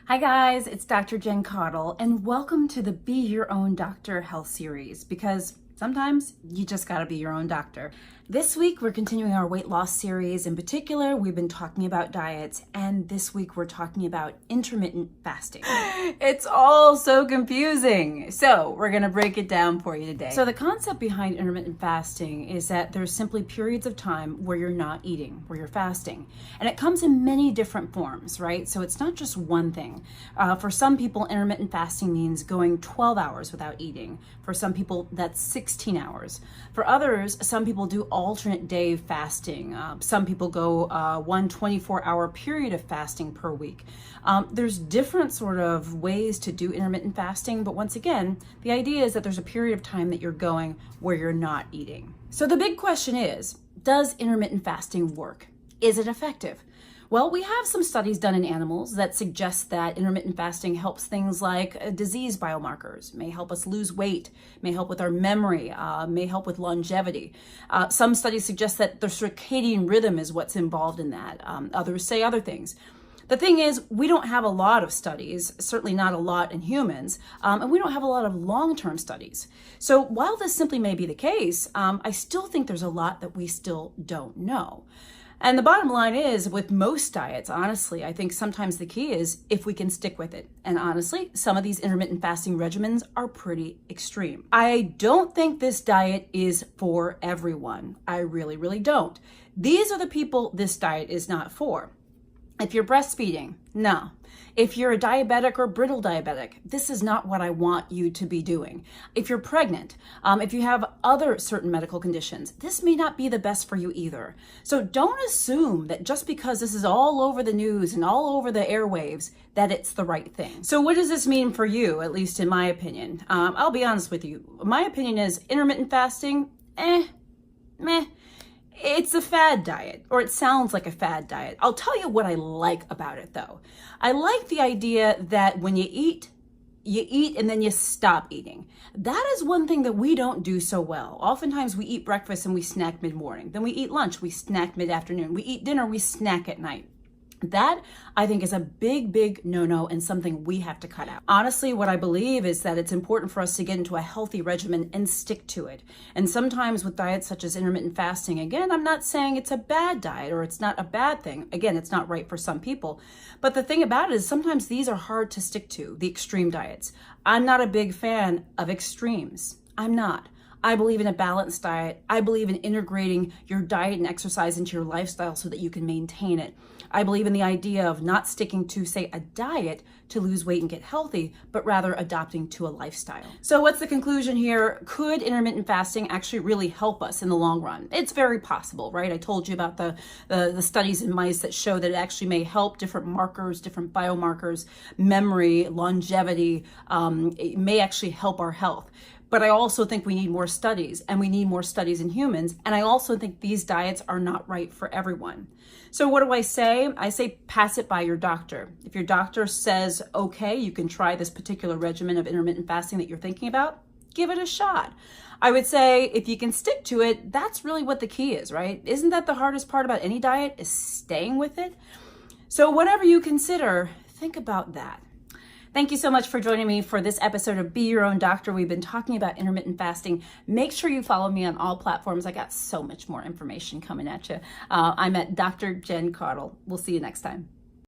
Hi guys, it's Dr. Jen Caudle, and welcome to the Be Your Own Doctor Health Series, because sometimes you just gotta be your own doctor. This week we're continuing our weight loss series. In particular, we've been talking about diets, and this week we're talking about intermittent fasting. It's all so confusing, so we're gonna break it down for you today. So the concept behind intermittent fasting is that there's simply periods of time where you're not eating, where you're fasting, and it comes in many different forms, right? So it's not just one thing. For some people, intermittent fasting means going 12 hours without eating. For some people, that's 16 hours. For others, some people do alternate day fasting. Some people go one 24-hour period of fasting per week. There's different sort of ways to do intermittent fasting, but once again, the idea is that there's a period of time that you're going where you're not eating. So the big question is, does intermittent fasting work? Is it effective? Well, we have some studies done in animals that suggest that intermittent fasting helps things like disease biomarkers, may help us lose weight, may help with our memory, may help with longevity. Some studies suggest that the circadian rhythm is what's involved in that. Others say other things. The thing is, we don't have a lot of studies, certainly not a lot in humans, and we don't have a lot of long-term studies. So while this simply may be the case, I still think there's a lot that we still don't know. And the bottom line is, with most diets, honestly, I think sometimes the key is if we can stick with it. And honestly, some of these intermittent fasting regimens are pretty extreme. I don't think this diet is for everyone. I really, really don't. These are the people this diet is not for. If you're breastfeeding, no. If you're a diabetic or brittle diabetic, this is not what I want you to be doing. If you're pregnant, if you have other certain medical conditions, this may not be the best for you either. So don't assume that just because this is all over the news and all over the airwaves, that it's the right thing. So what does this mean for you, at least in my opinion? I'll be honest with you. My opinion is intermittent fasting, meh. It's a fad diet, or it sounds like a fad diet. I'll tell you what I like about it though. I like the idea that when you eat and then you stop eating. That is one thing that we don't do so well. Oftentimes we eat breakfast and we snack mid-morning. Then we eat lunch, we snack mid-afternoon. We eat dinner, we snack at night. That, I think, is a big, big no-no and something we have to cut out. Honestly, what I believe is that it's important for us to get into a healthy regimen and stick to it. And sometimes with diets such as intermittent fasting, again, I'm not saying it's a bad diet or it's not a bad thing. Again, it's not right for some people. But the thing about it is sometimes these are hard to stick to, the extreme diets. I'm not a big fan of extremes. I'm not. I believe in a balanced diet. I believe in integrating your diet and exercise into your lifestyle so that you can maintain it. I believe in the idea of not sticking to, say, a diet to lose weight and get healthy, but rather adopting to a lifestyle. So what's the conclusion here? Could intermittent fasting actually really help us in the long run? It's very possible, right? I told you about the studies in mice that show that it actually may help different markers, different biomarkers, memory, longevity. It may actually help our health. But I also think we need more studies, and we need more studies in humans. And I also think these diets are not right for everyone. So what do I say? I say pass it by your doctor. If your doctor says, okay, you can try this particular regimen of intermittent fasting that you're thinking about, give it a shot. I would say if you can stick to it, that's really what the key is, right? Isn't that the hardest part about any diet, is staying with it? So whatever you consider, think about that. Thank you so much for joining me for this episode of Be Your Own Doctor. We've been talking about intermittent fasting. Make sure you follow me on all platforms. I got so much more information coming at you. I'm at Dr. Jen Caudle. We'll see you next time.